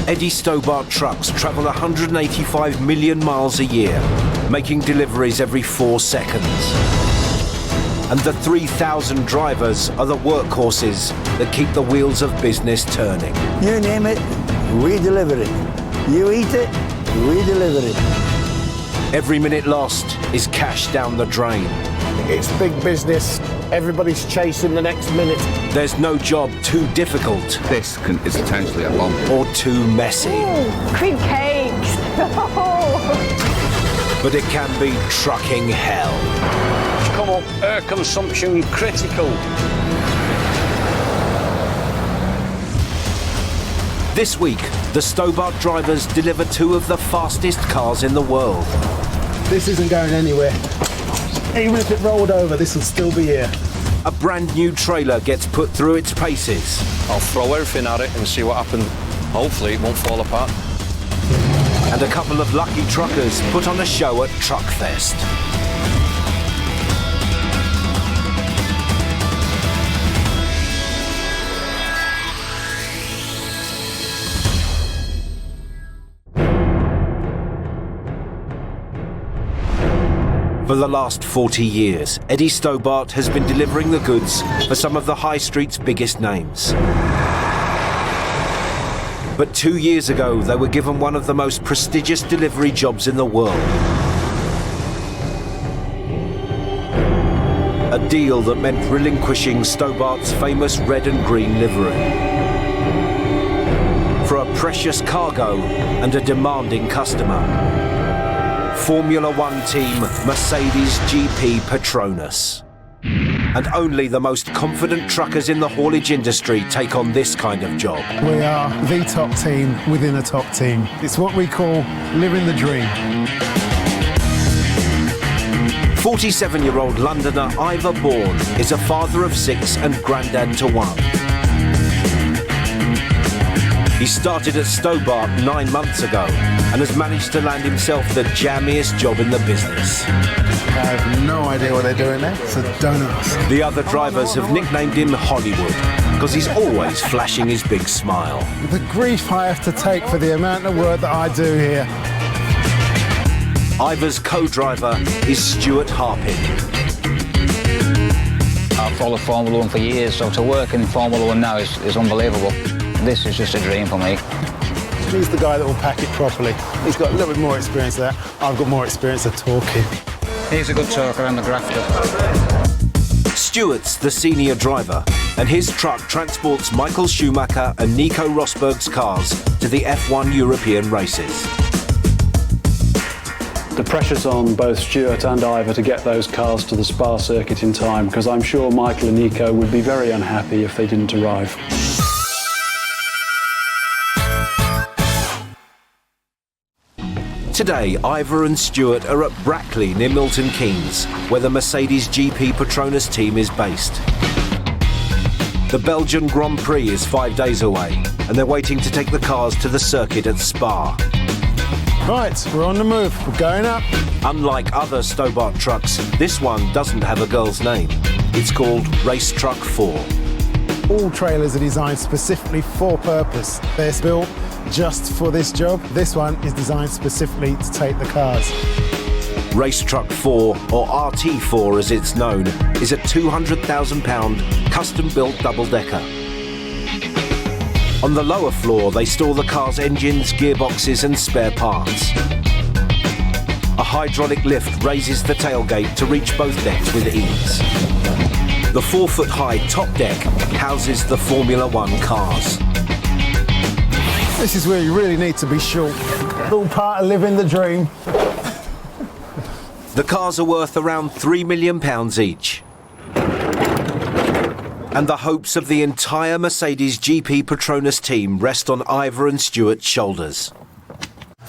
Eddie Stobart trucks travel 185 million miles a year, making deliveries every 4 seconds. And the 3,000 drivers are the workhorses that keep the wheels of business turning. You name it, we deliver it. You eat it, we deliver it. Every minute lost is cash down the drain. It's big business. Everybody's chasing the next minute. There's no job too difficult. This is potentially a bomb. Or too messy. Ooh, cream cakes. But it can be trucking hell. Come up, air consumption critical. This week, the Stobart drivers deliver 2 of the fastest cars in the world. This isn't going anywhere. Even if it rolled over, this will still be here. A brand new trailer gets put through its paces. I'll throw everything at it and see what happens. Hopefully it won't fall apart. And a couple of lucky truckers put on a show at Truckfest. For the last 40 years, Eddie Stobart has been delivering the goods for some of the high street's biggest names. But 2 years ago, they were given one of the most prestigious delivery jobs in the world. A deal that meant relinquishing Stobart's famous red and green livery for a precious cargo and a demanding customer. Formula One team Mercedes GP Petronas. And only the most confident truckers in the haulage industry take on this kind of job. We are the top team within a top team. It's what we call living the dream. 47-year-old Londoner Ivor Bourne is a father of 6 and granddad to 1. He started at Stobart 9 months ago and has managed to land himself the jammiest job in the business. I have no idea what they're doing there, so don't ask. The other drivers have nicknamed him Hollywood because he's always flashing his big smile. The grief I have to take for the amount of work that I do here. Ivor's co-driver is Stuart Harpin. I've followed Formula One for years, so to work in Formula One now is unbelievable. This is just a dream for me. He's the guy that will pack it properly. He's got a little bit more experience there. I've got more experience of talking. He's a good talker and a grafter. Stuart's the senior driver, and his truck transports Michael Schumacher and Nico Rosberg's cars to the F1 European races. The pressure's on both Stuart and Ivor to get those cars to the Spa circuit in time, because I'm sure Michael and Nico would be very unhappy if they didn't arrive. Today, Ivor and Stuart are at Brackley near Milton Keynes, where the Mercedes GP Petronas team is based. The Belgian Grand Prix is 5 days away, and they're waiting to take the cars to the circuit at Spa. Right, we're on the move. We're going up. Unlike other Stobart trucks, this one doesn't have a girl's name. It's called Race Truck 4. All trailers are designed specifically for purpose. They're built just for this job. This one is designed specifically to take the cars. Race Truck 4, or RT4 as it's known, is a £200,000 custom-built double-decker. On the lower floor, they store the car's engines, gearboxes and spare parts. A hydraulic lift raises the tailgate to reach both decks with ease. The 4-foot-high top deck houses the Formula One cars. This is where you really need to be short. All part of living the dream. The cars are worth around £3 million each. And the hopes of the entire Mercedes GP Petronas team rest on Ivor and Stuart's shoulders.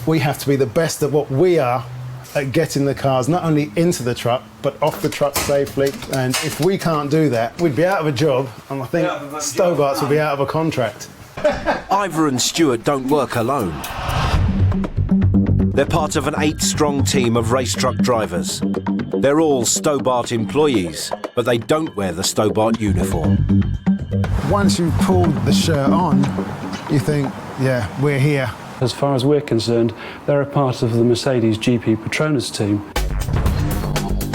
We have to be the best at what we are at getting the cars not only into the truck, but off the truck safely. And if we can't do that, we'd be out of a job, and I think Stobart's will be out of a contract. Ivor and Stuart don't work alone. They're part of an 8-strong team of race truck drivers. They're all Stobart employees, but they don't wear the Stobart uniform. Once you've pulled the shirt on, you think, yeah, we're here. As far as we're concerned, they're a part of the Mercedes GP Petronas team.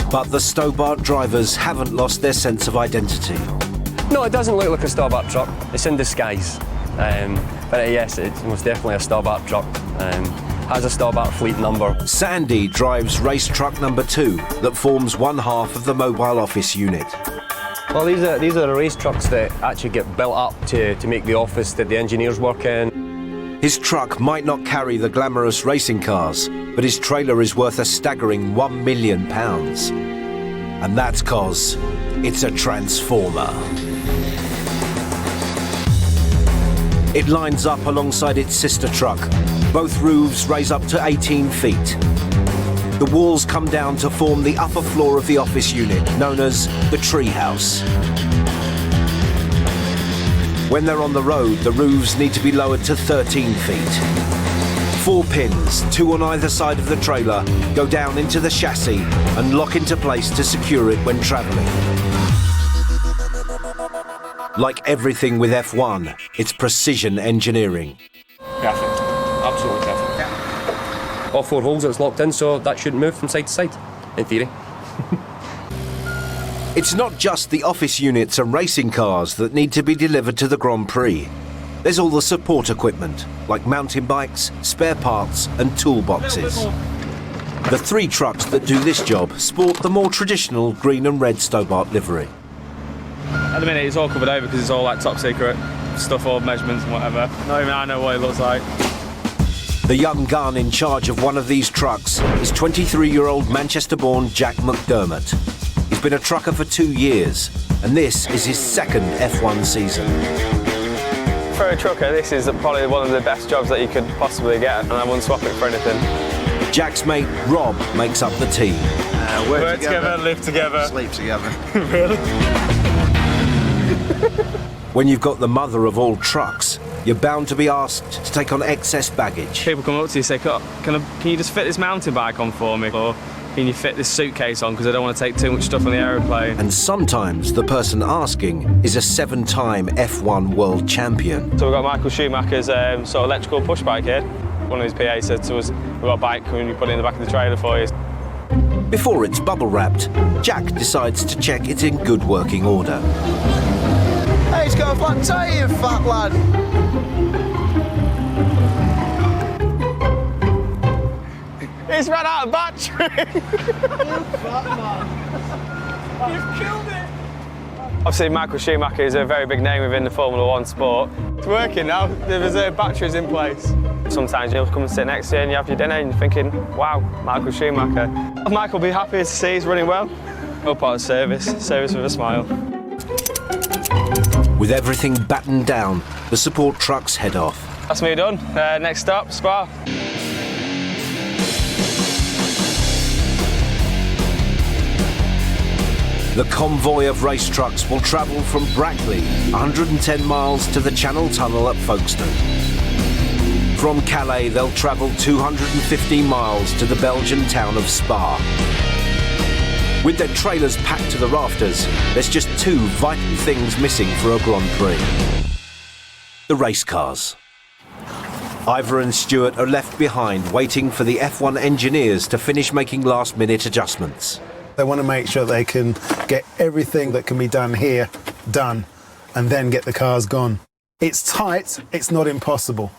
But the Stobart drivers haven't lost their sense of identity. No, it doesn't look like a Stobart truck. It's in disguise. But yes, it's most definitely a Stobart truck. Has a Stobart fleet number. Sandy drives race truck number 2 that forms one half of the mobile office unit. Well, these are the race trucks that actually get built up to make the office that the engineers work in. His truck might not carry the glamorous racing cars, but his trailer is worth a staggering £1 million. And that's 'cause it's a transformer. It lines up alongside its sister truck. Both roofs raise up to 18 feet. The walls come down to form the upper floor of the office unit, known as the treehouse. When they're on the road, the roofs need to be lowered to 13 feet. 4 pins, 2 on either side of the trailer, go down into the chassis and lock into place to secure it when travelling. Like everything with F1, it's precision engineering. Perfect. Absolutely perfect. All 4 holes it's locked in, so that shouldn't move from side to side, in theory. It's not just the office units and racing cars that need to be delivered to the Grand Prix. There's all the support equipment, like mountain bikes, spare parts and toolboxes. The 3 trucks that do this job sport the more traditional green and red Stobart livery. At the minute it's all covered over because it's all like top secret stuff, all measurements and whatever. Not even I know what it looks like. The young gun in charge of one of these trucks is 23-year-old Manchester-born Jack McDermott. He's been a trucker for 2 years, and this is his 2nd F1 season. For a trucker, this is probably one of the best jobs that you could possibly get, and I wouldn't swap it for anything. Jack's mate Rob makes up the team. Work together, live together. Sleep together. Really? When you've got the mother of all trucks, you're bound to be asked to take on excess baggage. People come up to you and say, can you just fit this mountain bike on for me? Or can you fit this suitcase on because I don't want to take too much stuff on the aeroplane? And sometimes the person asking is a 7-time F1 world champion. So we've got Michael Schumacher's sort of electrical push bike here. One of his PAs said to us, we've got a bike, can we put it in the back of the trailer for you? Before it's bubble wrapped, Jack decides to check it's in good working order. Hey, he's got a flat tyre, you fat lad. It's run out of battery! You fat man. You've killed it! Obviously, Michael Schumacher is a very big name within the Formula 1 sport. It's working now, the reserve battery's in place. Sometimes you'll come and sit next to you and you have your dinner and you're thinking, wow, Michael Schumacher. Michael will be happy to see he's running well. All part of service with a smile. With everything battened down, the support trucks head off. That's me done. Next stop, Spa. The convoy of race trucks will travel from Brackley, 110 miles to the Channel Tunnel at Folkestone. From Calais, they'll travel 250 miles to the Belgian town of Spa. With their trailers packed to the rafters, there's just 2 vital things missing for a Grand Prix. The race cars. Ivor and Stewart are left behind, waiting for the F1 engineers to finish making last-minute adjustments. They want to make sure they can get everything that can be done here done, and then get the cars gone. It's tight, it's not impossible.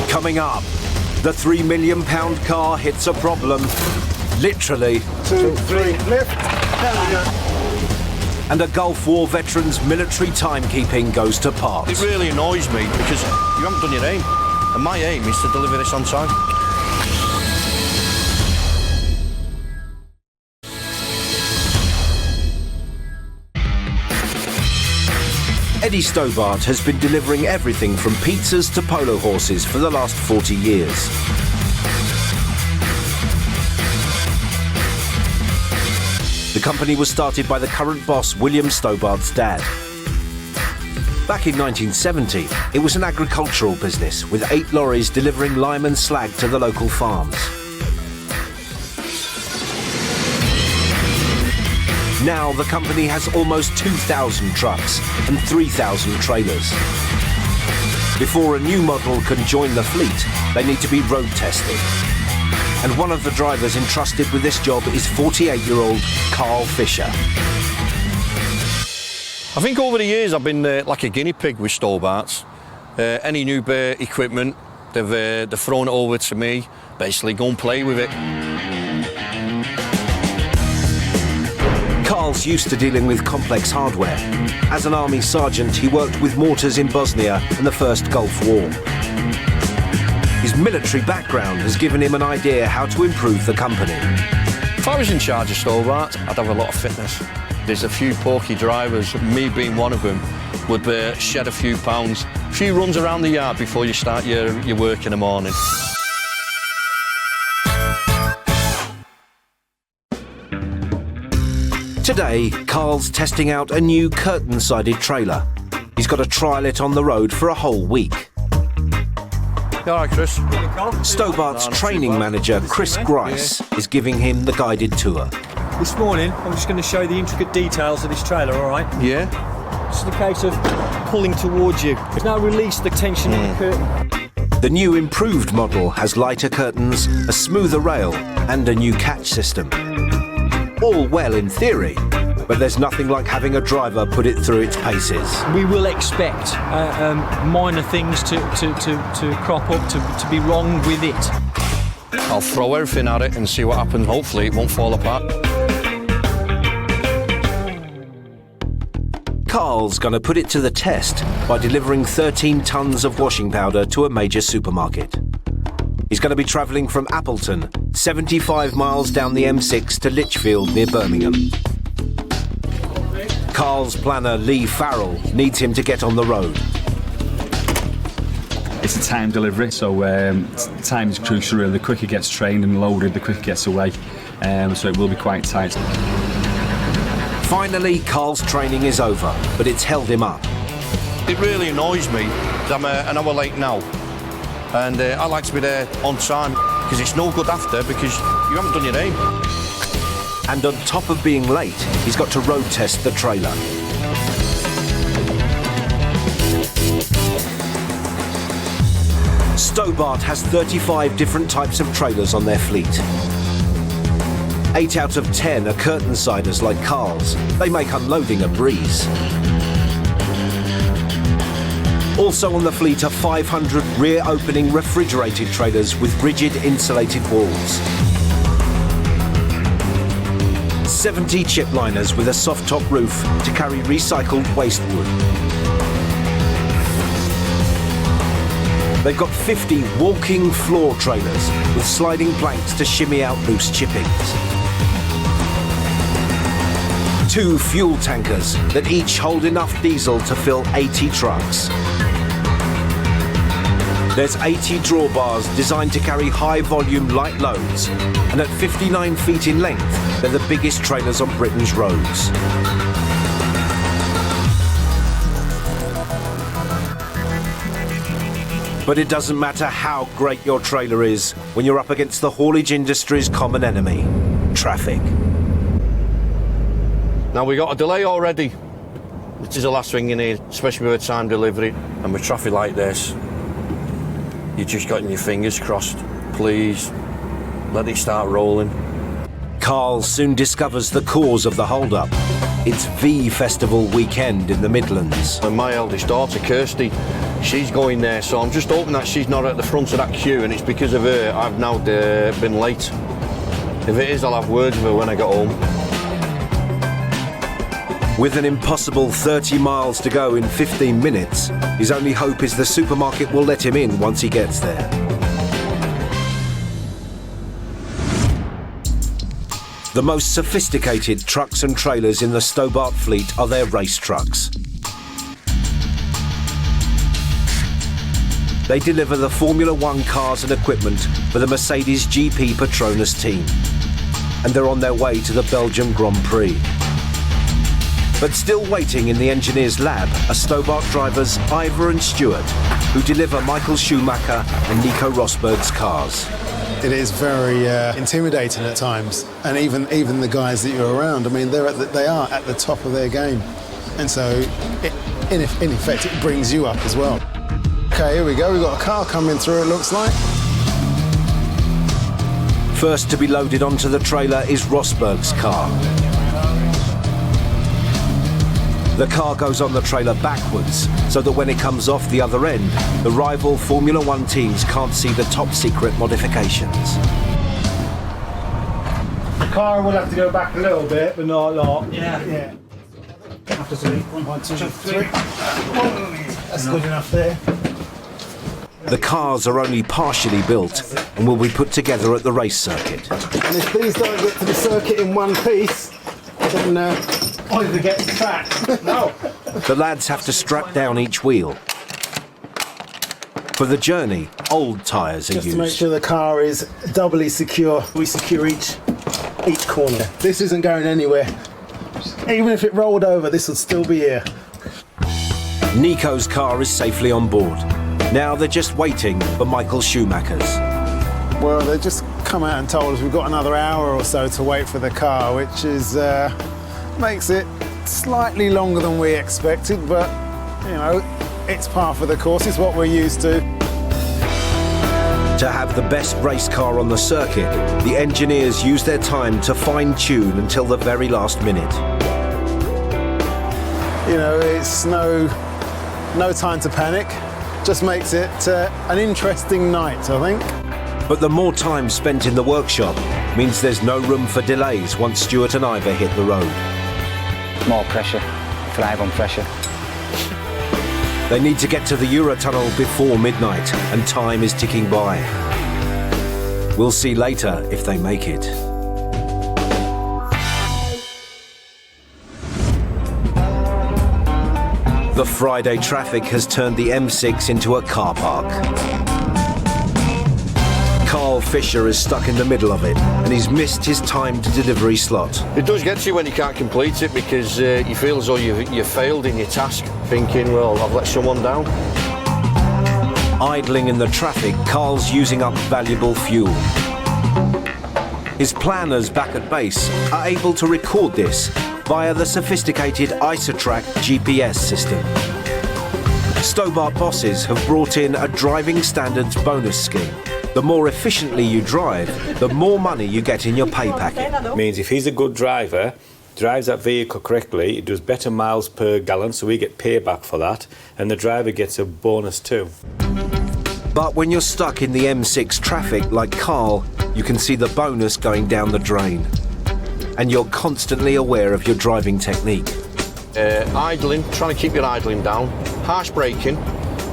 Coming up, the £3 million car hits a problem, literally. 2, 3, lift. There we go. And a Gulf War veteran's military timekeeping goes to pot. It really annoys me because you haven't done your aim, and my aim is to deliver this on time. Eddie Stobart has been delivering everything from pizzas to polo horses for the last 40 years. The company was started by the current boss, William Stobart's dad. Back in 1970, it was an agricultural business with 8 lorries delivering lime and slag to the local farms. Now the company has almost 2,000 trucks and 3,000 trailers. Before a new model can join the fleet, they need to be road tested. And one of the drivers entrusted with this job is 48-year-old Carl Fisher. I think over the years I've been like a guinea pig with Stobarts. Any new equipment, they've thrown it over to me, basically go and play with it. Carl's used to dealing with complex hardware. As an army sergeant, he worked with mortars in Bosnia and the First Gulf War. His military background has given him an idea how to improve the company. If I was in charge of Stobart, I'd have a lot of fitness. There's a few porky drivers, me being one of them, would shed a few pounds. A few runs around the yard before you start your work in the morning. Today, Carl's testing out a new curtain-sided trailer. He's got to trial it on the road for a whole week. You all right, Chris? Stobart's training manager, Chris Grice, is giving him the guided tour. This morning, I'm just going to show you the intricate details of this trailer, all right? Yeah. It's a case of pulling towards you. Now release the tension in the curtain. The new improved model has lighter curtains, a smoother rail, and a new catch system. All well in theory, but there's nothing like having a driver put it through its paces. We will expect minor things to crop up, to be wrong with it. I'll throw everything at it and see what happens. Hopefully it won't fall apart. Carl's going to put it to the test by delivering 13 tonnes of washing powder to a major supermarket. He's going to be travelling from Appleton, 75 miles down the M6 to Lichfield near Birmingham. Carl's planner, Lee Farrell, needs him to get on the road. It's a time delivery, so time is crucial really. The quicker it gets trained and loaded, the quicker it gets away, so it will be quite tight. Finally, Carl's training is over, but it's held him up. It really annoys me that I'm an hour late now. And I like to be there on time, because it's no good after, because you haven't done your aim. And on top of being late, he's got to road test the trailer. Stobart has 35 different types of trailers on their fleet. 8 out of 10 are curtain-siders like Carl's. They make unloading a breeze. Also on the fleet are 500 rear-opening refrigerated trailers with rigid insulated walls. 70 chip liners with a soft-top roof to carry recycled waste wood. They've got 50 walking floor trailers with sliding planks to shimmy out loose chippings. 2 fuel tankers that each hold enough diesel to fill 80 trucks. There's 80 drawbars designed to carry high-volume light loads, and at 59 feet in length, they're the biggest trailers on Britain's roads. But it doesn't matter how great your trailer is when you're up against the haulage industry's common enemy, traffic. Now we got a delay already. This is the last thing you need, especially with a time delivery and with traffic like this. You just got your fingers crossed. Please, let it start rolling. Carl soon discovers the cause of the hold-up. It's V Festival weekend in the Midlands. And my eldest daughter, Kirsty, she's going there, so I'm just hoping that she's not at the front of that queue, and it's because of her I've now been late. If it is, I'll have words with her when I get home. With an impossible 30 miles to go in 15 minutes, his only hope is the supermarket will let him in once he gets there. The most sophisticated trucks and trailers in the Stobart fleet are their race trucks. They deliver the Formula One cars and equipment for the Mercedes GP Petronas team. And they're on their way to the Belgium Grand Prix. But still waiting in the engineer's lab are Stobart drivers Ivor and Stuart, who deliver Michael Schumacher and Nico Rosberg's cars. It is very intimidating at times, and even the guys that you're around, I mean, they are at the top of their game, and so in effect it brings you up as well. Okay, here we go. We've got a car coming through, it looks like. First to be loaded onto the trailer is Rosberg's car. The car goes on the trailer backwards, so that when it comes off the other end, the rival Formula One teams can't see the top-secret modifications. The car will have to go back a little bit, but not a lot. Yeah. After 1, 2, 3. That's good enough there. The cars are only partially built and will be put together at the race circuit. And if these don't get to the circuit in one piece, then either get sacked. No. The lads have to strap down each wheel. For the journey, old tyres are Just used. to make sure the car is doubly secure, we secure each corner. This isn't going anywhere. Even if it rolled over, this would still be here. Nico's car is safely on board. Now they're just waiting for Michael Schumacher's. Well, they just come out and told us we've got another hour or so to wait for the car, which is makes it slightly longer than we expected, but you know, it's par for the course. It's what we're used to. To have the best race car on the circuit, the engineers use their time to fine-tune until the very last minute. You know, it's no time to panic. Just makes it an interesting night, I think. But the more time spent in the workshop means there's no room for delays once Stuart and Ivor hit the road. More pressure, flag on pressure. They need to get to the Eurotunnel before midnight, and time is ticking by. We'll see later if they make it. The Friday traffic has turned the M6 into a car park. Carl Fisher is stuck in the middle of it, and he's missed his timed delivery slot. It does get to you when you can't complete it, because you feel as though you've failed in your task, thinking, well, I've let someone down. Idling in the traffic, Carl's using up valuable fuel. His planners back at base are able to record this via the sophisticated Isotrack GPS system. Stobart bosses have brought in a driving standards bonus scheme. The more efficiently you drive, the more money you get in your pay packet. Means if he's a good driver, drives that vehicle correctly, it does better miles per gallon, so we get payback for that, and the driver gets a bonus too. But when you're stuck in the M6 traffic like Carl, you can see the bonus going down the drain. And you're constantly aware of your driving technique. Idling, trying to keep your idling down. Harsh braking,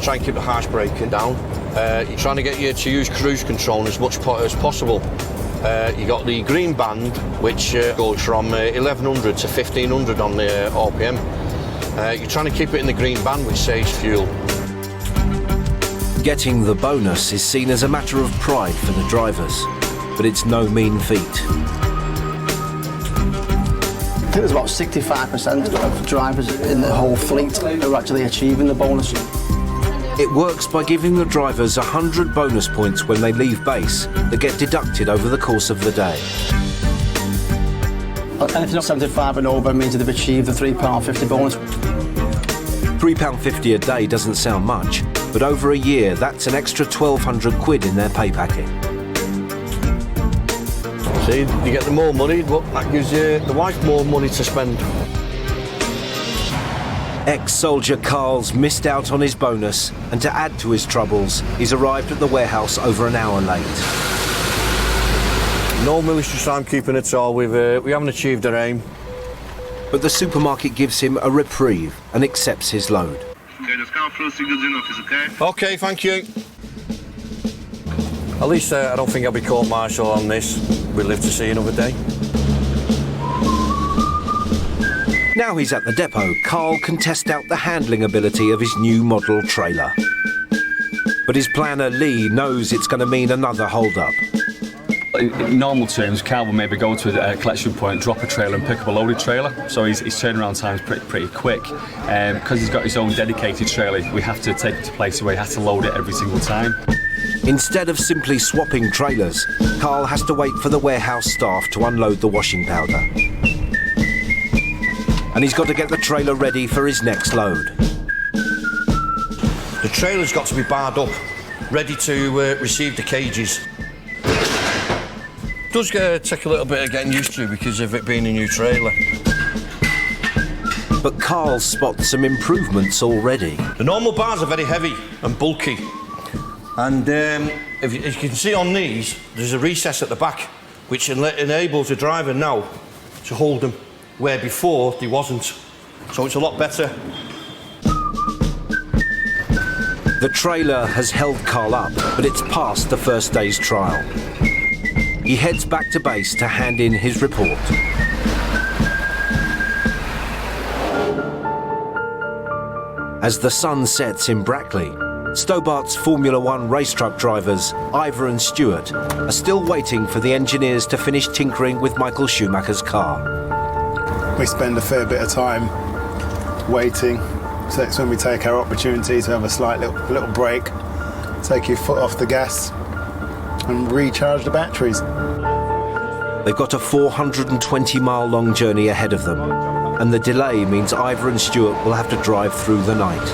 try and keep the harsh braking down. You're trying to get you to use cruise control as much as possible. You got the green band, which goes from 1100 to 1500 on the RPM. You're trying to keep it in the green band, which saves fuel. Getting the bonus is seen as a matter of pride for the drivers, but it's no mean feat. I think there's about 65% of drivers in the whole fleet who are actually achieving the bonus. It works by giving the drivers 100 bonus points when they leave base that get deducted over the course of the day. Anything 75 and over means that they've achieved the £3.50 bonus. £3.50 a day doesn't sound much, but over a year that's an extra 1,200 quid in their pay packet. See, you get the more money, but that gives the wife more money to spend. Ex-soldier Carl's missed out on his bonus, and to add to his troubles, he's arrived at the warehouse over an hour late. No military timekeeping at all. We haven't achieved our aim. But the supermarket gives him a reprieve and accepts his load. Okay, just come through, see goods in office, okay? Okay, thank you. At least I don't think I'll be court-martial on this. We'll live to see another day. Now he's at the depot, Carl can test out the handling ability of his new model trailer. But his planner Lee knows it's going to mean another hold-up. In normal terms, Carl will maybe go to a collection point, drop a trailer and pick up a loaded trailer, so his turnaround time is pretty quick. Because he's got his own dedicated trailer, we have to take it to places where he has to load it every single time. Instead of simply swapping trailers, Carl has to wait for the warehouse staff to unload the washing powder. And he's got to get the trailer ready for his next load. The trailer's got to be barred up, ready to receive the cages. It does take a little bit of getting used to because of it being a new trailer. But Carl spots some improvements already. The normal bars are very heavy and bulky. And if you can see on these, there's a recess at the back, which enables the driver now to hold them, where before there wasn't. So it's a lot better. The trailer has held Carl up, but it's past the first day's trial. He heads back to base to hand in his report. As the sun sets in Brackley, Stobart's Formula One race truck drivers, Ivor and Stewart, are still waiting for the engineers to finish tinkering with Michael Schumacher's car. We spend a fair bit of time waiting. So it's when we take our opportunity to have a slight little break, take your foot off the gas and recharge the batteries. They've got a 420-mile long journey ahead of them, and the delay means Ivor and Stewart will have to drive through the night.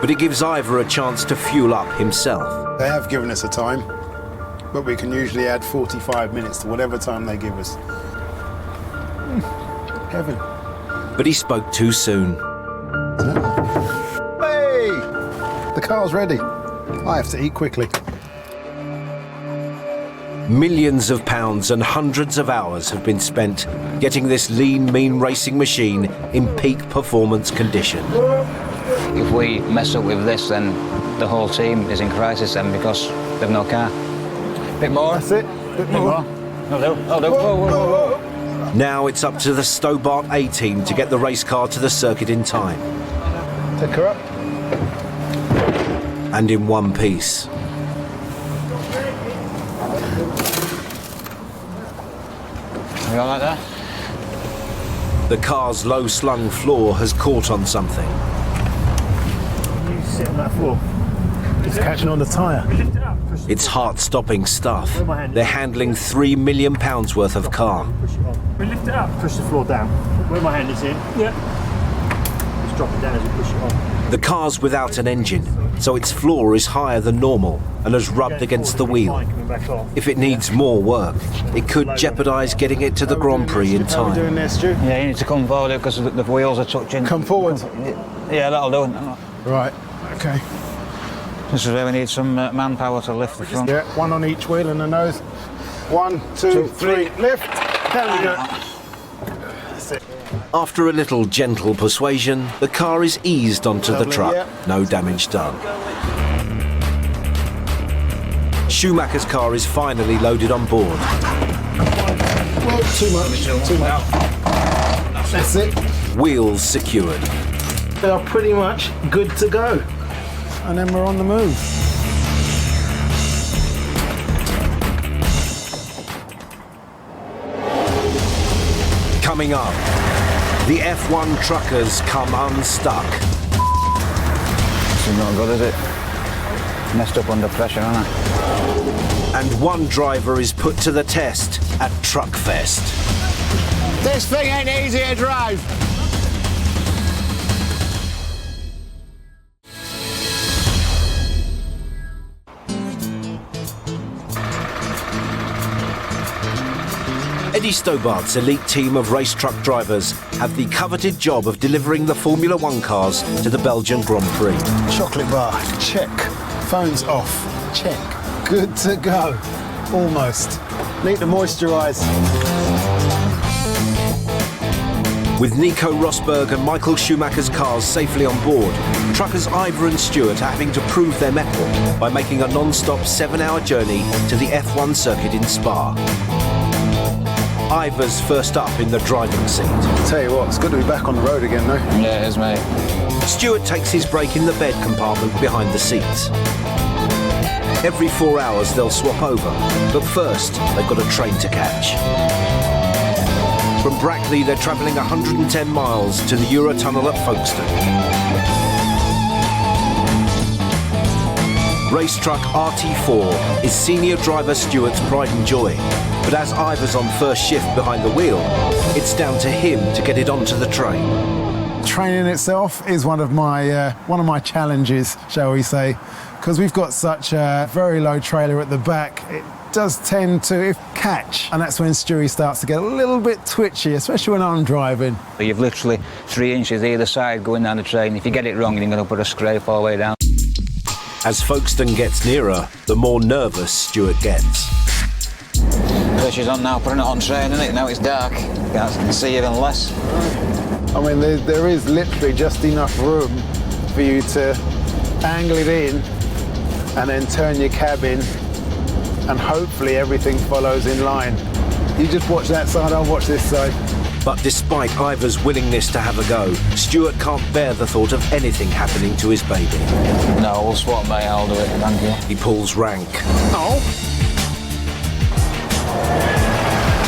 But it gives Ivor a chance to fuel up himself. They have given us a time, but we can usually add 45 minutes to whatever time they give us. Heaven. But he spoke too soon. Hey! The car's ready. I have to eat quickly. Millions of pounds and hundreds of hours have been spent getting this lean, mean racing machine in peak performance condition. If we mess up with this, then the whole team is in crisis then because they've no car. Bit more. That's it. Bit more. I'll do. Whoa. Now it's up to the Stobart A team to get the race car to the circuit in time. Take her up. And in one piece. You all like that? The car's low-slung floor has caught on something. You sit on that floor. It's catching on the tyre. It's heart-stopping stuff. They're handling £3 million worth of car. We lift it up. Push the floor down. Where my hand is in. Yeah. Just drop it down as you push it on. The car's without an engine, so its floor is higher than normal and has rubbed against the wheel. If it needs more work, it could jeopardise getting it to the Grand Prix in time. How are we doing there, Stu? Yeah, you need to come forward because the wheels are touching. Come forward. Yeah, that'll do. Right, okay. This is where we need some manpower to lift the front. Yeah, one on each wheel and the nose. 1, 2, 3, lift. There we go. That's it. After a little gentle persuasion, the car is eased onto the truck. Yeah. No damage done. Schumacher's car is finally loaded on board. Well, too much. That's it. Wheels secured. They are pretty much good to go. And then we're on the move. Coming up, the F1 truckers come unstuck. This is not good, is it? Messed up under pressure, aren't I? And one driver is put to the test at Truckfest. This thing ain't easy to drive. Eddie Stobart's elite team of race truck drivers have the coveted job of delivering the Formula One cars to the Belgian Grand Prix. Chocolate bar, check. Phone's off, check. Good to go. Almost. Need to moisturise. With Nico Rosberg and Michael Schumacher's cars safely on board, truckers Ivor and Stewart are having to prove their mettle by making a non-stop 7-hour journey to the F1 circuit in Spa. Ivor's first up in the driving seat. Tell you what, it's good to be back on the road again, though. Yeah, it is, mate. Stewart takes his break in the bed compartment behind the seats. Every 4 hours they'll swap over, but first they've got a train to catch. From Brackley they're travelling 110 miles to the Eurotunnel at Folkestone. Race truck RT4 is senior driver Stewart's pride and joy, but as Ivor's on first shift behind the wheel, it's down to him to get it onto the train. Training itself is one of my challenges, shall we say, because we've got such a very low trailer at the back. It does tend to catch, and that's when Stewie starts to get a little bit twitchy, especially when I'm driving. You've literally 3 inches either side going down the train. If you get it wrong, you're going to put a scrape all the way down. As Folkestone gets nearer, the more nervous Stuart gets. Pressure's on now, putting it on train, isn't it? Now it's dark. You can't see even less. I mean, there is literally just enough room for you to angle it in and then turn your cab in, and hopefully everything follows in line. You just watch that side, I'll watch this side. But despite Ivor's willingness to have a go, Stuart can't bear the thought of anything happening to his baby. No, we'll swap, mate. I'll do it. Thank you. He pulls rank. Oh!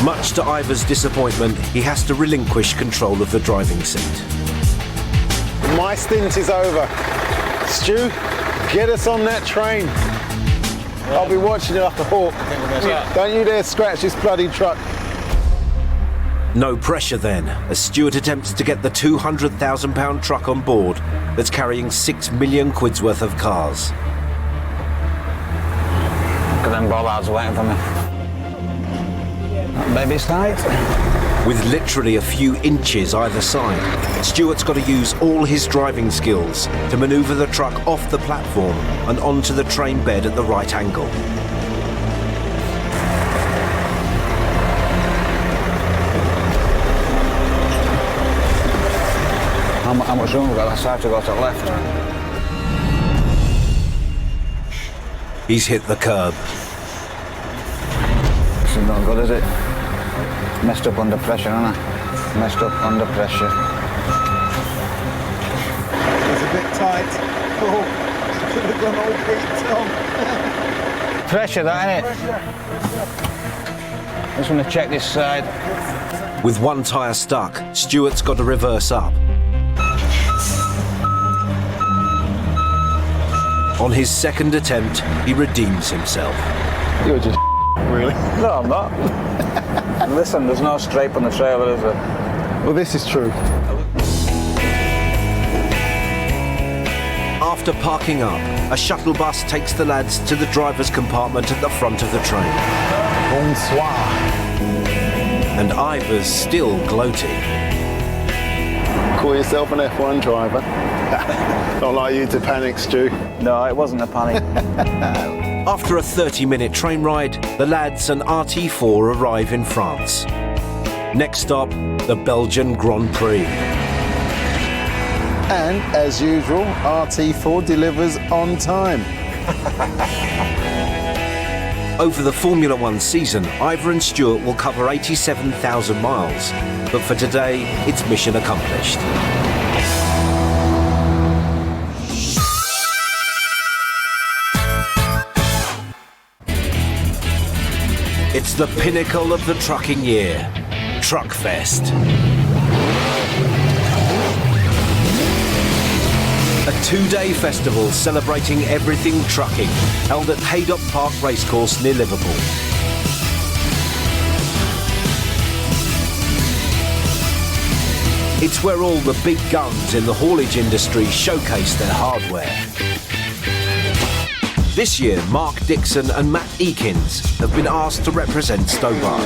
Much to Ivor's disappointment, he has to relinquish control of the driving seat. My stint is over. Stu, get us on that train. I'll be watching you like a hawk. Don't you dare scratch this bloody truck. No pressure then, as Stuart attempts to get the £200,000 truck on board that's carrying 6 million quid's worth of cars. Look at them bollards waiting for me. That baby's tight. With literally a few inches either side, Stuart's got to use all his driving skills to manoeuvre the truck off the platform and onto the train bed at the right angle. How much room have we got? That's hard to go to the left. He's hit the curb. This is not good, is it? Messed up under pressure, haven't I? Messed up under pressure. It's a bit tight. Oh, could have gone all beat, Tom. Pressure, that, innit? Just want to check this side. With one tyre stuck, Stuart's got to reverse up. On his second attempt, he redeems himself. You're just really? No, I'm not. Listen, there's no scrape on the trailer, is there? Well, this is true. After parking up, a shuttle bus takes the lads to the driver's compartment at the front of the train. Bonsoir. And Ivor's still gloating. Call yourself an F1 driver. Not like you to panic, Stu. No, it wasn't a panic. After a 30-minute train ride, the lads and RT4 arrive in France. Next stop, the Belgian Grand Prix. And, as usual, RT4 delivers on time. Over the Formula One season, Ivor and Stuart will cover 87,000 miles. But for today, it's mission accomplished. It's the pinnacle of the trucking year, Truckfest. A 2-day festival celebrating everything trucking, held at Haydock Park Racecourse near Liverpool. It's where all the big guns in the haulage industry showcase their hardware. This year, Mark Dixon and Matt Eakins have been asked to represent Stobart.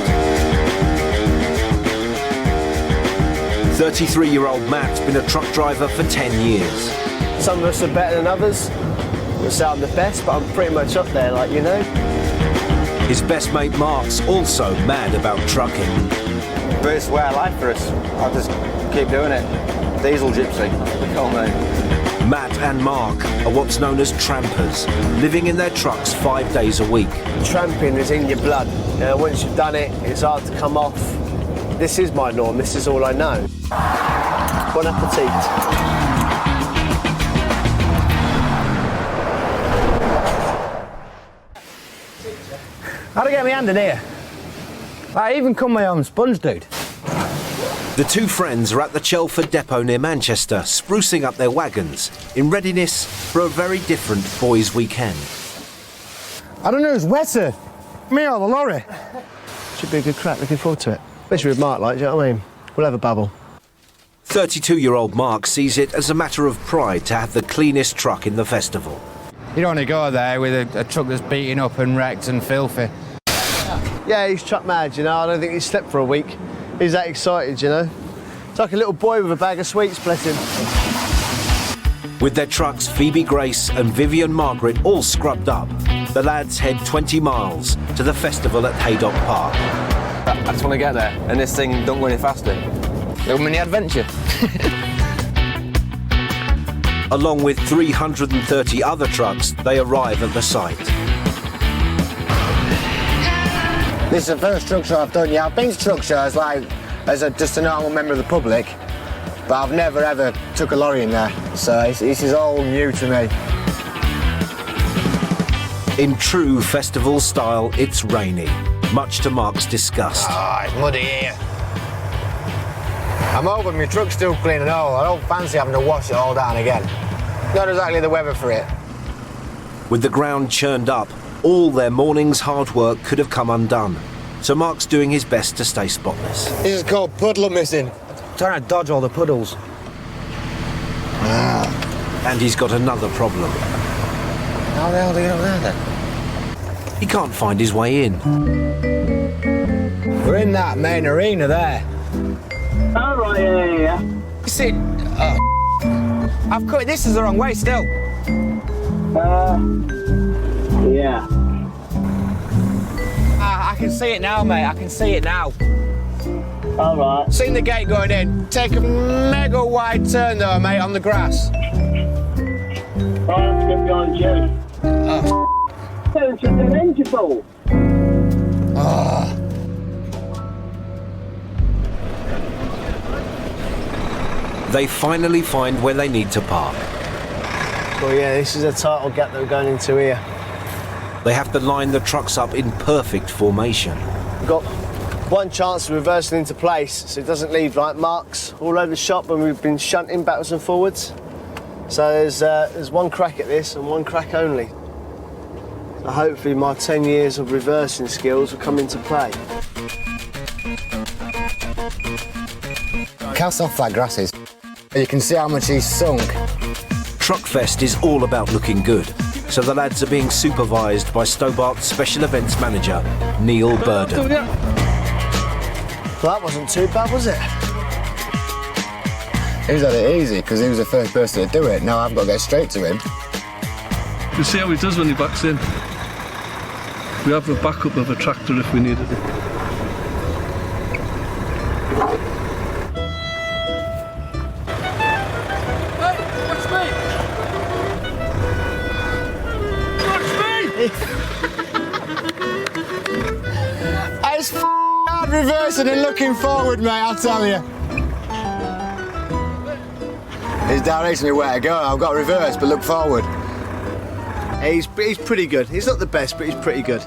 33-year-old Matt's been a truck driver for 10 years. Some of us are better than others. We'll say I'm the best, but I'm pretty much up there, like, you know. His best mate Mark's also mad about trucking. But it's way of life for us. I'll just keep doing it. Diesel gypsy, we call me. Matt and Mark are what's known as trampers, living in their trucks 5 days a week. Tramping is in your blood. Once you've done it, it's hard to come off. This is my norm, this is all I know. Bon appetit. How'd I get my hand in here? I even come my own sponge, dude. The two friends are at the Chelford depot near Manchester, sprucing up their wagons, in readiness for a very different boys' weekend. I don't know who's wetter, me or the lorry. Should be a good crack, looking forward to it. Especially with Mark, like, do you know what I mean? We'll have a bubble. 32-year-old Mark sees it as a matter of pride to have the cleanest truck in the festival. You don't want to go there with a truck that's beaten up and wrecked and filthy. Yeah, he's truck mad, you know. I don't think he's slept for a week. He's that excited, you know. It's like a little boy with a bag of sweets, bless him. With their trucks, Phoebe Grace and Vivian Margaret all scrubbed up, the lads head 20 miles to the festival at Haydock Park. I just want to get there, and this thing don't go any faster. Little mini adventure. Along with 330 other trucks, they arrive at the site. This is the first truck show I've done. Yeah, I've been to truck shows like just a normal member of the public, but I've never ever took a lorry in there. So this is all new to me. In true festival style, it's rainy, much to Mark's disgust. Oh, it's muddy here. I'm hoping my truck's still clean and all. I don't fancy having to wash it all down again. Not exactly the weather for it. With the ground churned up, all their morning's hard work could have come undone. So Mark's doing his best to stay spotless. This is called puddle missing. I'm trying to dodge all the puddles. And he's got another problem. How the hell do you get up there then? He can't find his way in. We're in that main arena there. All right, yeah. You see, I've cut this is the wrong way still. Yeah. I can see it now, mate. I can see it now. All right. Seen the gate going in. Take a mega wide turn though, mate, on the grass. Oh, let's get behind you. It's an engine ball. They finally find where they need to park. Well, yeah, this is a title gap that we're going into here. They have to line the trucks up in perfect formation. We've got one chance of reversing into place, so it doesn't leave like marks all over the shop when we've been shunting backwards and forwards. So there's one crack at this and one crack only. So hopefully my 10 years of reversing skills will come into play. Cast off that grasses. You can see how much he's sunk. Truckfest is all about looking good, so the lads are being supervised by Stobart's special events manager, Neil Burden. Well, that wasn't too bad, was it? He's had it easy because he was the first person to do it. Now I've got to get straight to him. You see how he does when he backs in. We have a backup of a tractor if we needed it. It's hard reversing and looking forward, mate, I'll tell you. He's directing me where to go. I've got to reverse, but look forward. He's pretty good. He's not the best, but he's pretty good.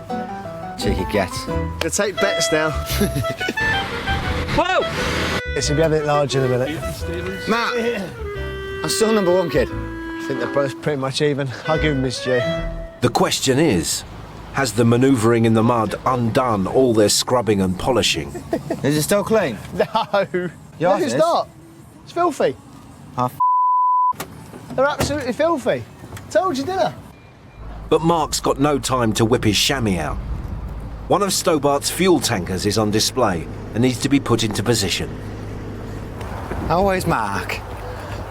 Cheeky gets. Gonna take bets now. Whoa! It's gonna be a bit large in a minute. Matt, I'm still number one, kid. I think they're both pretty much even. I'll give him this due. The question is, has the manoeuvring in the mud undone all their scrubbing and polishing? Is it still clean? No. No, it's not. It's filthy. They're absolutely filthy. Told you, didn't I? But Mark's got no time to whip his chamois out. One of Stobart's fuel tankers is on display and needs to be put into position. Always Mark.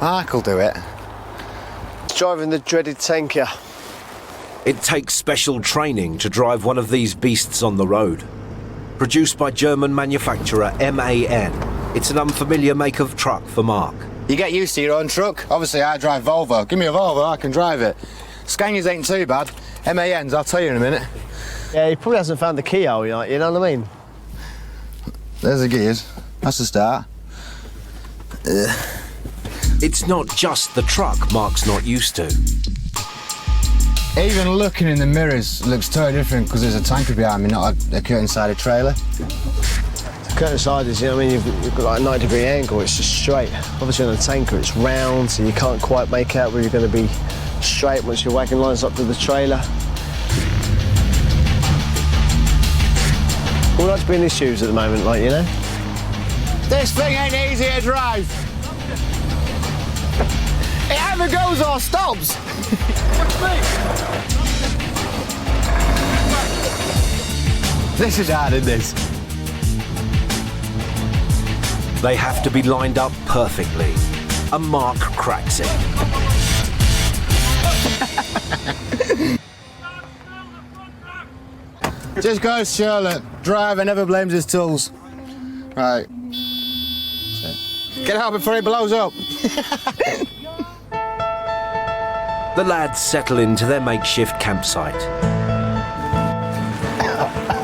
Mark will do it. Driving the dreaded tanker. It takes special training to drive one of these beasts on the road. Produced by German manufacturer MAN, it's an unfamiliar make of truck for Mark. You get used to your own truck. Obviously, I drive Volvo. Give me a Volvo, I can drive it. Scanias ain't too bad. MANs, I'll tell you in a minute. Yeah, he probably hasn't found the keyhole yet, you know what I mean? There's the gears. That's the start. It's not just the truck Mark's not used to. Even looking in the mirrors looks totally different because there's a tanker behind me, not a curtain-sided trailer. Curtain-sided, you know what I mean? You've got like a 90-degree angle, it's just straight. Obviously on a tanker it's round, so you can't quite make out where you're going to be straight once your wagon lines up to the trailer. All that's being issues at the moment, like, you know? This thing ain't easy to drive. never goes or stops. This is hard, isn't this? They have to be lined up perfectly, and Mark cracks it. Just goes Charlotte. Driver never blames his tools. Right. Get out before he blows up. The lads settle into their makeshift campsite.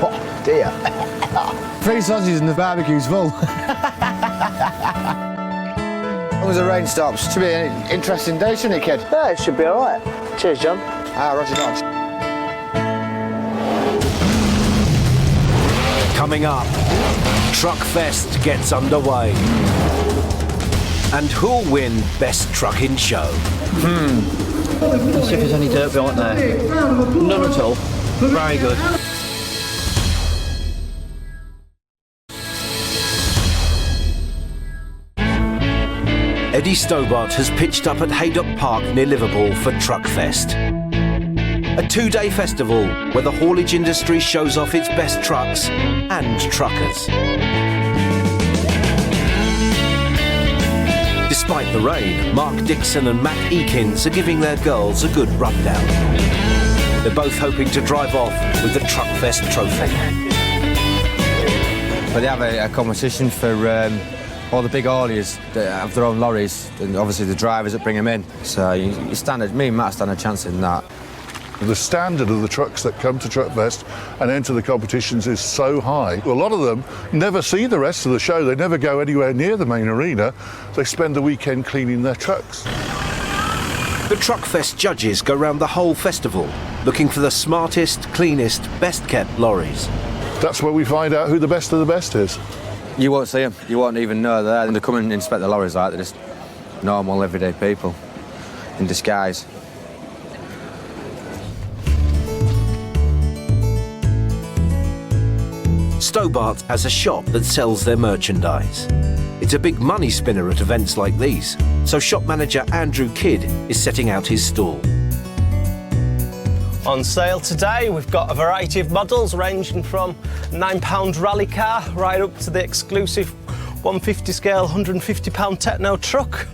Oh dear. 3 sausages and the barbecue's full. As long as the rain stops, should be an interesting day, shouldn't it, kid? Yeah, it should be all right. Cheers, John. Ah, Roger that. Coming up, Truckfest gets underway. And who'll win Best Trucking Show? Let's see if there's any dirt beyond there. None at all. Very good. Eddie Stobart has pitched up at Haydock Park near Liverpool for Truckfest. A 2-day festival where the haulage industry shows off its best trucks and truckers. Despite the rain, Mark Dixon and Matt Eakins are giving their girls a good rub-down. They're both hoping to drive off with the Truckfest trophy. But they have a competition for all the big hauliers that have their own lorries, and obviously the drivers that bring them in. So you stand, me and Matt stand a chance in that. The standard of the trucks that come to Truckfest and enter the competitions is so high. A lot of them never see the rest of the show. They never go anywhere near the main arena. They spend the weekend cleaning their trucks. The Truckfest judges go round the whole festival, looking for the smartest, cleanest, best-kept lorries. That's where we find out who the best of the best is. You won't see them. You won't even know they're there. And they come and inspect the lorries like they're just normal, everyday people in disguise. Stobart has a shop that sells their merchandise. It's a big money spinner at events like these, so shop manager Andrew Kidd is setting out his stall. On sale today, we've got a variety of models ranging from £9 rally car right up to the exclusive 150 scale, £150 techno truck.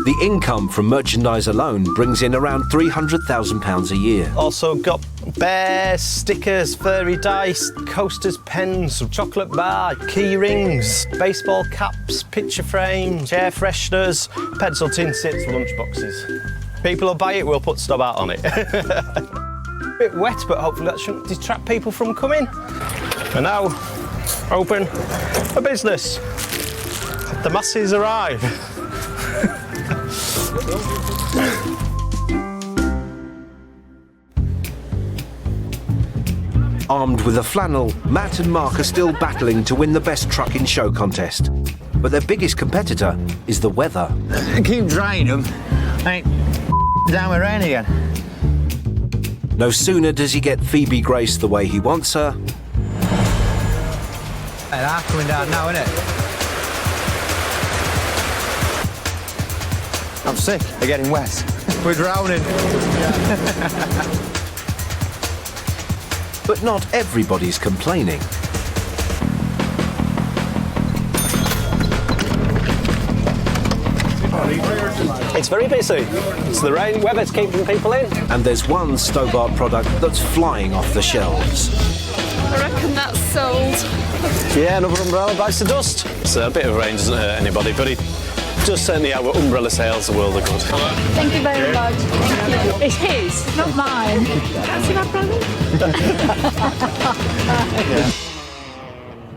The income from merchandise alone brings in around £300,000 a year. Also got bears, stickers, furry dice, coasters, pens, chocolate bar, key rings, baseball caps, picture frames, air fresheners, pencil tin sets, lunch boxes. People will buy it, we'll put Stobart on it. A bit wet, but hopefully that shouldn't detract people from coming. And now, open for business. The masses arrive. Armed with a flannel, Matt and Mark are still battling to win the best trucking show contest. But their biggest competitor is the weather. Keep drying them. Ain't down with rain again. No sooner does he get Phoebe Grace the way he wants her. Hey, they're coming down now, innit? I'm sick. They're getting wet. We're drowning. But not everybody's complaining. It's very busy. It's the rain weather's keeping people in. And there's one Stobart product that's flying off the shelves. I reckon that's sold. Yeah, another umbrella bites the dust. So a bit of rain doesn't hurt anybody, but it does certainly our umbrella sales the world are good. Thank you very much. Thank you. It's his, not mine. Can't see my brother.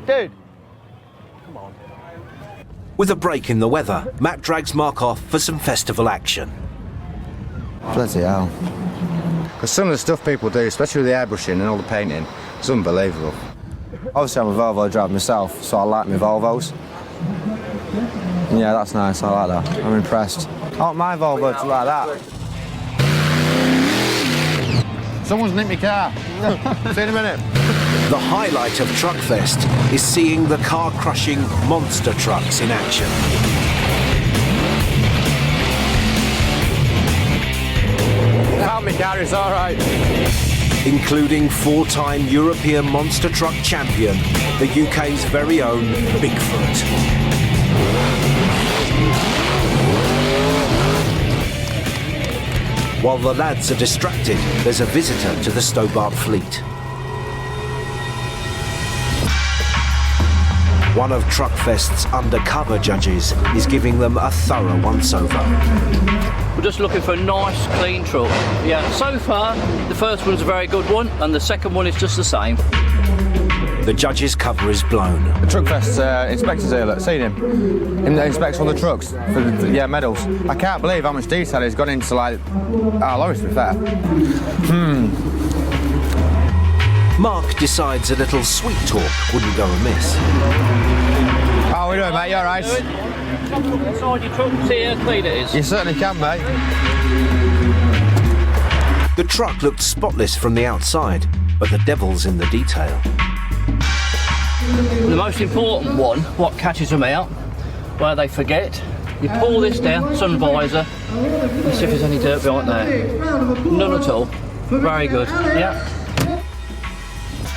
Dude. With a break in the weather, Matt drags Mark off for some festival action. Bloody hell. Because some of the stuff people do, especially with the airbrushing and all the painting, is unbelievable. Obviously I'm a Volvo driver myself, so I like my Volvos. And yeah, that's nice, I like that. I'm impressed. I want my Volvo to like that. Someone's nicked my car. See you in a minute. The highlight of Truckfest is seeing the car-crushing monster trucks in action. on me, car, it's all right. Including four-time European monster truck champion, the UK's very own Bigfoot. While the lads are distracted, there's a visitor to the Stobart fleet. One of Truckfest's undercover judges is giving them a thorough once-over. We're just looking for a nice, clean truck. Yeah, so far, the first one's a very good one, and the second one is just the same. The judge's cover is blown. The Truckfest inspector's here, look, seen him. Him that inspects all the trucks for the medals. I can't believe how much detail he's gone into, like, our lorries, to be fair. Mark decides a little sweet talk wouldn't go amiss. How are we doing, mate? You all right? Inside your truck, see how clean it is. You certainly can, mate. The truck looked spotless from the outside, but the devil's in the detail. The most important one, what catches them out, where they forget, you pull this down, sun visor, and see if there's any dirt behind there. None at all. Very good. Yeah.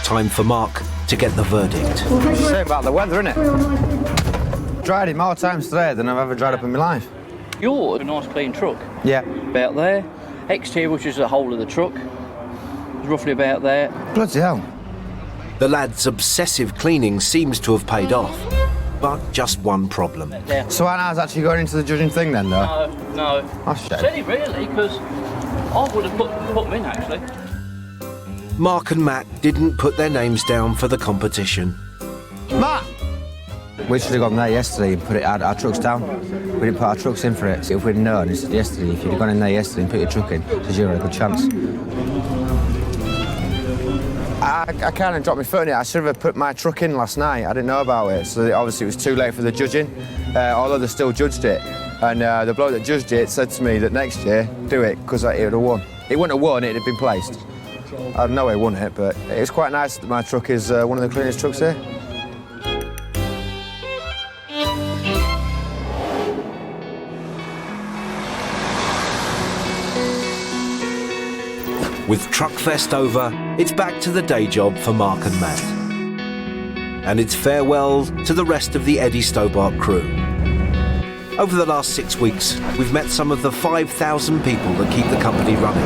Time for Mark to get the verdict. Say about the weather, innit? Dried it more times today than I've ever dried up in my life. You're a nice clean truck. Yeah. About there. Exterior, which is the whole of the truck, is roughly about there. Bloody hell. The lad's obsessive cleaning seems to have paid off, but just one problem. So Anna's actually going into the judging thing then, though? No. That's a shame. Silly, really, because I would have put them in, actually. Mark and Matt didn't put their names down for the competition. Matt! We should have gone there yesterday and put our trucks down. We didn't put our trucks in for it. If we'd known, he said yesterday, if you'd have gone in there yesterday and put your truck in, because you had a good chance. I kind of dropped my foot in it. I should have put my truck in last night. I didn't know about it, so obviously it was too late for the judging, although they still judged it. And the bloke that judged it said to me that next year, do it, because it would have won. It wouldn't have won, it had been placed. I don't know he won it, but it's quite nice that my truck is one of the cleanest trucks here. With Truckfest over, it's back to the day job for Mark and Matt. And it's farewell to the rest of the Eddie Stobart crew. Over the last 6 weeks, we've met some of the 5,000 people that keep the company running.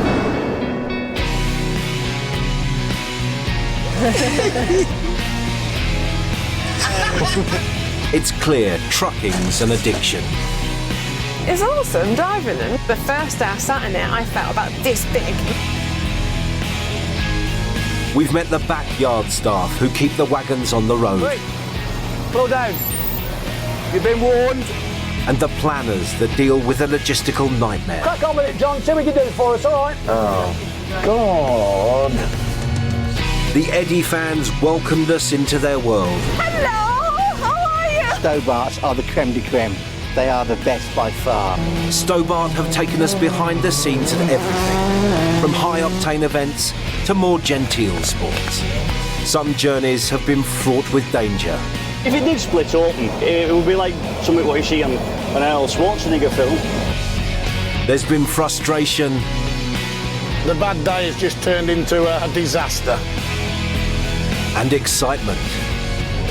It's clear trucking's an addiction. It's awesome driving them. The first day I sat in it, I felt about this big. We've met the backyard staff who keep the wagons on the road. Wait, slow down. You've been warned. And the planners that deal with a logistical nightmare. Crack on with it, John. See what you can do for us, all right? Oh, God. The Eddie fans welcomed us into their world. Hello, how are you? Stobarts are the creme de creme. They are the best by far. Stobart have taken us behind the scenes of everything, from high-octane events to more genteel sports. Some journeys have been fraught with danger. If it did split open, it would be like something what you see on an Arnold Schwarzenegger film. There's been frustration. The bad day has just turned into a disaster. And excitement.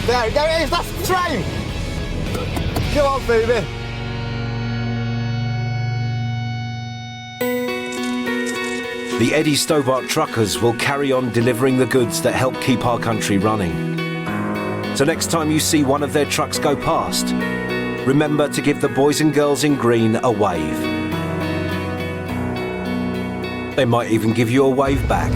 There it is, that's the train! Come on, Phoebe. The Eddie Stobart truckers will carry on delivering the goods that help keep our country running. So next time you see one of their trucks go past, remember to give the boys and girls in green a wave. They might even give you a wave back.